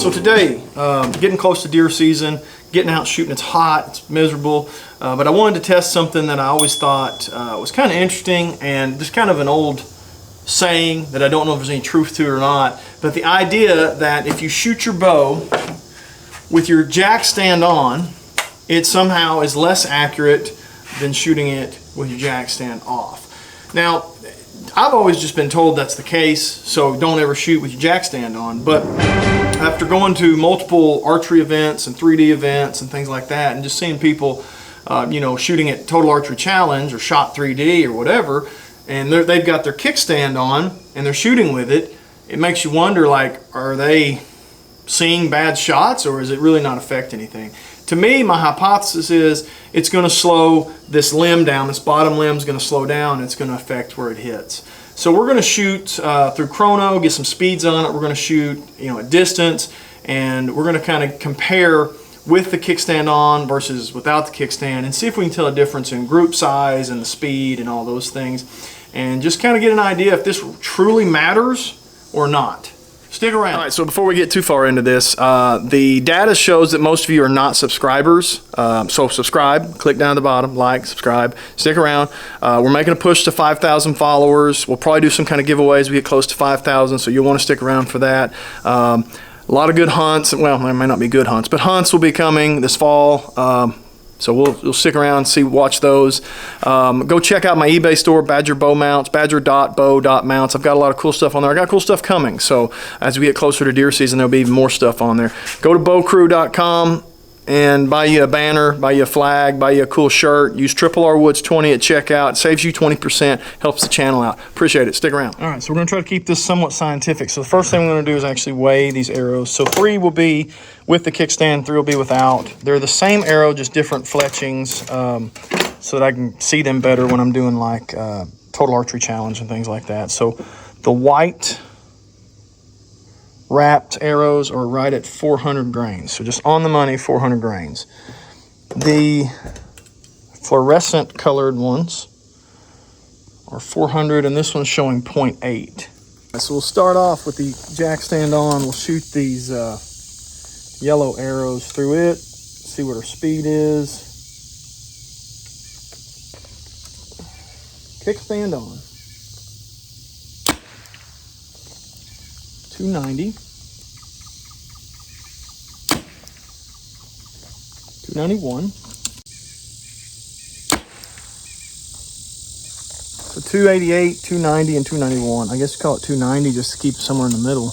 so today, getting close to deer season, getting out shooting, it's hot, it's miserable, but I wanted to test something that I always thought was kind of interesting and just kind of an old saying that I don't know if there's any truth to it or not, but the idea that if you shoot your bow with your jack stand on, it somehow is less accurate than shooting it with your jack stand off. Now, I've always just been told that's the case, so don't ever shoot with your jack stand on, but after going to multiple archery events and 3D events and things like that, and just seeing people, you know, shooting at Total Archery Challenge or Shot 3D or whatever, and they've got their kickstand on and they're shooting with it, it makes you wonder, like, are they seeing bad shots or is it really not affect anything? To me, my hypothesis is it's going to slow this limb down. This bottom limb is going to slow down and it's going to affect where it hits. So we're going to shoot through chrono, get some speeds on it. We're going to shoot, you know, at distance, and we're going to kind of compare with the kickstand on versus without the kickstand and see if we can tell a difference in group size and the speed and all those things, and just kind of get an idea if this truly matters or not. Stick around. All right, so before we get too far into this, the data shows that most of you are not subscribers. So subscribe, click down at the bottom, like, subscribe, stick around. We're making a push to 5,000 followers. We'll probably do some kind of giveaways. We get close to 5,000, so you'll want to stick around for that. A lot of good hunts. Well, there may not be good hunts, but hunts will be coming this fall. So we'll stick around, watch those. Go check out my eBay store, Badger Bow Mounts, badger.bow.mounts. I've got a lot of cool stuff on there. I got cool stuff coming. So as we get closer to deer season, there'll be even more stuff on there. Go to bowcrew.com and buy you a banner, buy you a flag, buy you a cool shirt. Use RRWoods20 at checkout. It saves you 20%, helps the channel out. Appreciate it. Stick around. All right, so we're going to try to keep this somewhat scientific. So the first thing we're going to do is actually weigh these arrows. So 3 will be with the kickstand, 3 will be without. They're the same arrow, just different fletchings, so that I can see them better when I'm doing like Total Archery Challenge and things like that. So the white wrapped arrows are right at 400 grains. So just on the money, 400 grains. The fluorescent colored ones are 400, and this one's showing 0.8. So we'll start off with the jack stand on. We'll shoot these yellow arrows through it, see what our speed is. Kickstand on. 290. 291. So 288, 290, and 291. I guess you call it 290 just to keep it somewhere in the middle.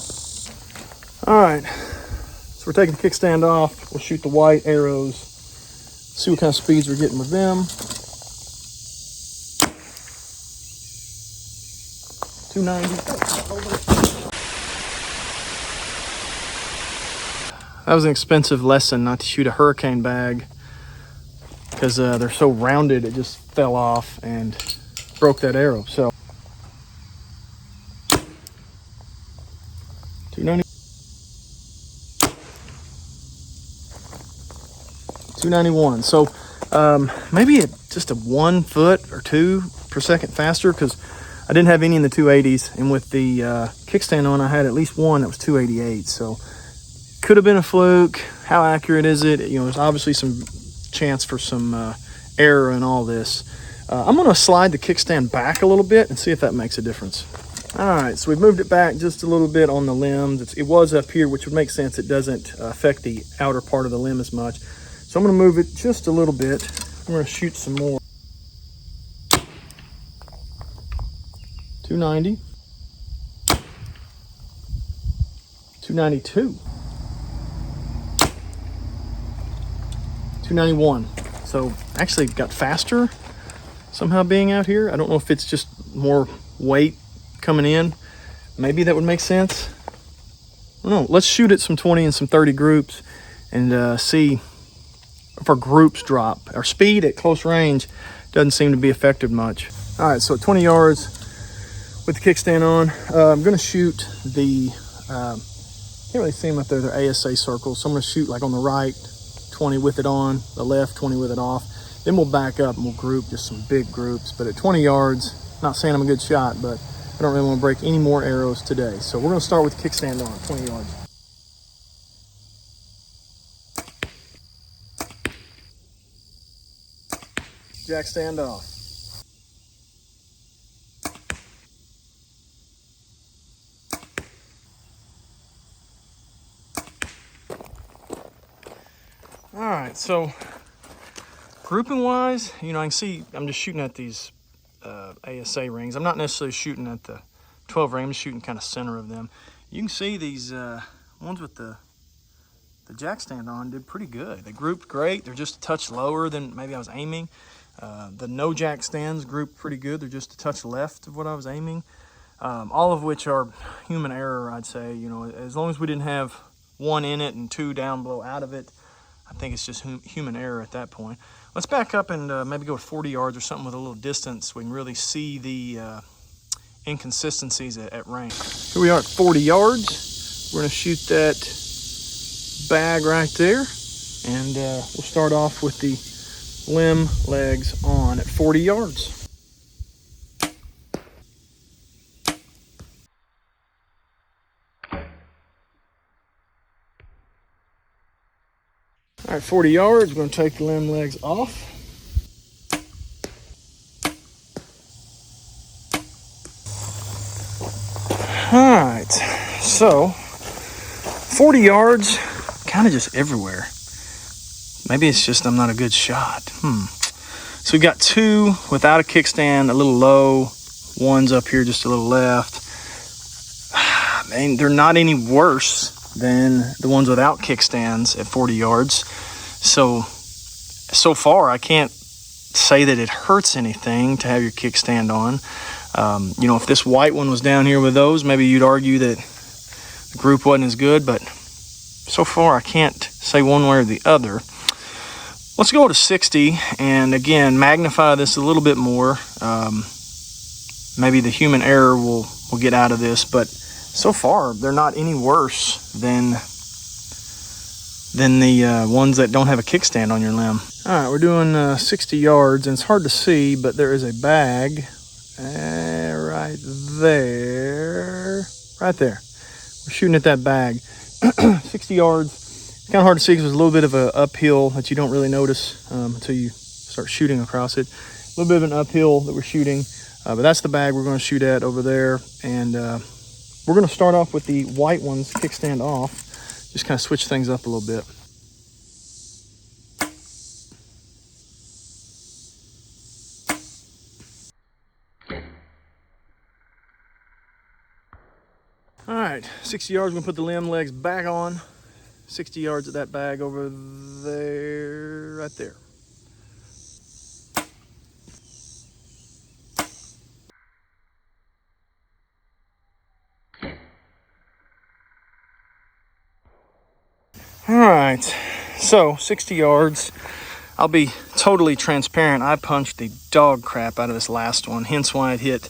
All right. So we're taking the kickstand off. We'll shoot the white arrows. See what kind of speeds we're getting with them. 290. That was an expensive lesson not to shoot a hurricane bag because they're so rounded it just fell off and broke that arrow. So 290, 291. So maybe just a 1 foot or 2 per second faster because I didn't have any in the 280s, and with the kickstand on I had at least one that was 288. So could have been a fluke. How accurate is it? You know, there's obviously some chance for some error in all this. I'm going to slide the kickstand back a little bit and see if that makes a difference. All right, so we've moved it back just a little bit on the limbs. It was up here, which would make sense. It doesn't affect the outer part of the limb as much. So I'm going to move it just a little bit. I'm going to shoot some more. 290. 292. 291. So actually got faster somehow being out here. I don't know if it's just more weight coming in. Maybe that would make sense. I don't know. Let's shoot at some 20 and some 30 groups and see if our groups drop. Our speed at close range doesn't seem to be affected much. All right, so at 20 yards with the kickstand on, I'm going to shoot the, can't really see them up there, they're ASA circles. So I'm going to shoot like on the right, 20 with it on, the left, 20 with it off. Then we'll back up and we'll group just some big groups. But at 20 yards, not saying I'm a good shot, but I don't really want to break any more arrows today. So we're going to start with the kickstand on, 20 yards. Jack stand off. All right, so grouping wise, you know, I can see I'm just shooting at these ASA rings. I'm not necessarily shooting at the 12 ring, I'm just shooting kind of center of them. You can see these ones with the jack stand on did pretty good. They grouped great. They're just a touch lower than maybe I was aiming. The no jack stands grouped pretty good. They're just a touch left of what I was aiming. All of which are human error, I'd say. You know, as long as we didn't have one in it and two down below out of it, I think it's just human error at that point. Let's back up and maybe go with 40 yards or something with a little distance so we can really see the inconsistencies at range. Here we are at 40 yards. We're gonna shoot that bag right there, and we'll start off with the limb legs on at 40 yards. All right, 40 yards, we're going to take the limb legs off. All right, so 40 yards, kind of just everywhere. Maybe it's just I'm not a good shot. So we've got two without a kickstand, a little low. One's up here just a little left. And they're not any worse than the ones without kickstands at 40 yards. So far, I can't say that it hurts anything to have your kickstand on. You know, if this white one was down here with those, maybe you'd argue that the group wasn't as good, but so far I can't say one way or the other. Let's go to 60 and again magnify this a little bit more. Maybe the human error will get out of this, but so far they're not any worse than the ones that don't have a kickstand on your limb. All right, we're doing 60 yards, and it's hard to see, but there is a bag right there. Right there. We're shooting at that bag. 60 yards. It's kind of hard to see because there's a little bit of an uphill that you don't really notice until you start shooting across it. A little bit of an uphill that we're shooting, but that's the bag we're going to shoot at over there. And we're going to start off with the white ones, kickstand off. Just kind of switch things up a little bit. All right, 60 yards, we're gonna put the limb legs back on. 60 yards of that bag over there, right there. All right, so 60 yards. I'll be totally transparent. I punched the dog crap out of this last one, hence why it hit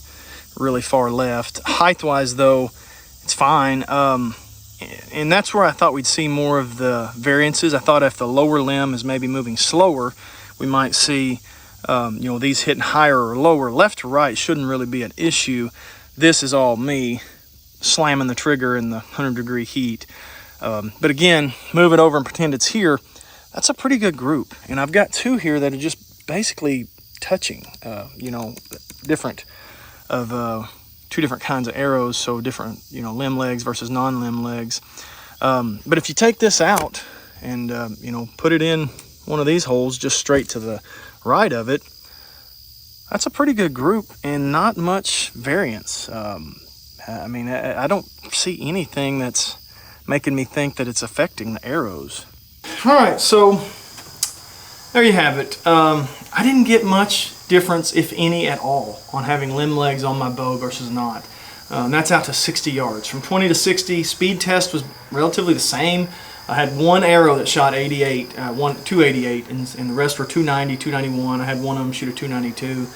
really far left. Height-wise, though, it's fine. And that's where I thought we'd see more of the variances. I thought if the lower limb is maybe moving slower, we might see, you know, these hitting higher or lower. Left to right shouldn't really be an issue. This is all me slamming the trigger in the 100-degree heat. But again, move it over and pretend it's here. That's a pretty good group. And I've got two here that are just basically touching, you know, different of two different kinds of arrows. So different, you know, limb legs versus non-limb legs. But if you take this out and, you know, put it in one of these holes just straight to the right of it, that's a pretty good group and not much variance. I mean, I don't see anything that's making me think that it's affecting the arrows. All right, so there you have it. I didn't get much difference, if any at all, on having limb legs on my bow versus not. That's out to 60 yards. From 20 to 60, speed test was relatively the same. I had one arrow that shot 88, 288, and the rest were 290, 291. I had one of them shoot a 292.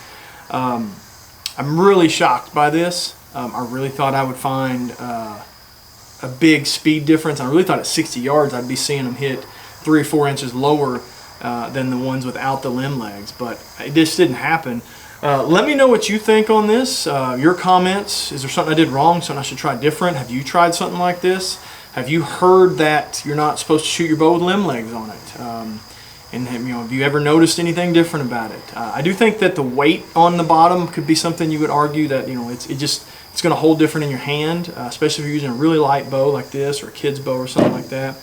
I'm really shocked by this. I really thought I would find a big speed difference. I really thought at 60 yards I'd be seeing them hit 3 or 4 inches lower than the ones without the limb legs, but it just didn't happen. Let me know what you think on this. Your comments. Is there something I did wrong, something I should try different? Have you tried something like this? Have you heard that you're not supposed to shoot your bow with limb legs on it? And have you ever noticed anything different about it? I do think that the weight on the bottom could be something you would argue that it's going to hold different in your hand, especially if you're using a really light bow like this or a kid's bow or something like that.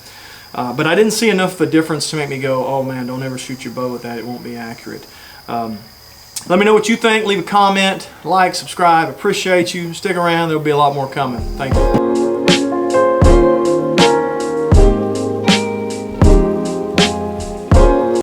But I didn't see enough of a difference to make me go, oh man, don't ever shoot your bow with that, it won't be accurate. Let me know what you think. Leave a comment, like, subscribe. Appreciate you. Stick around. There'll be a lot more coming. Thank you.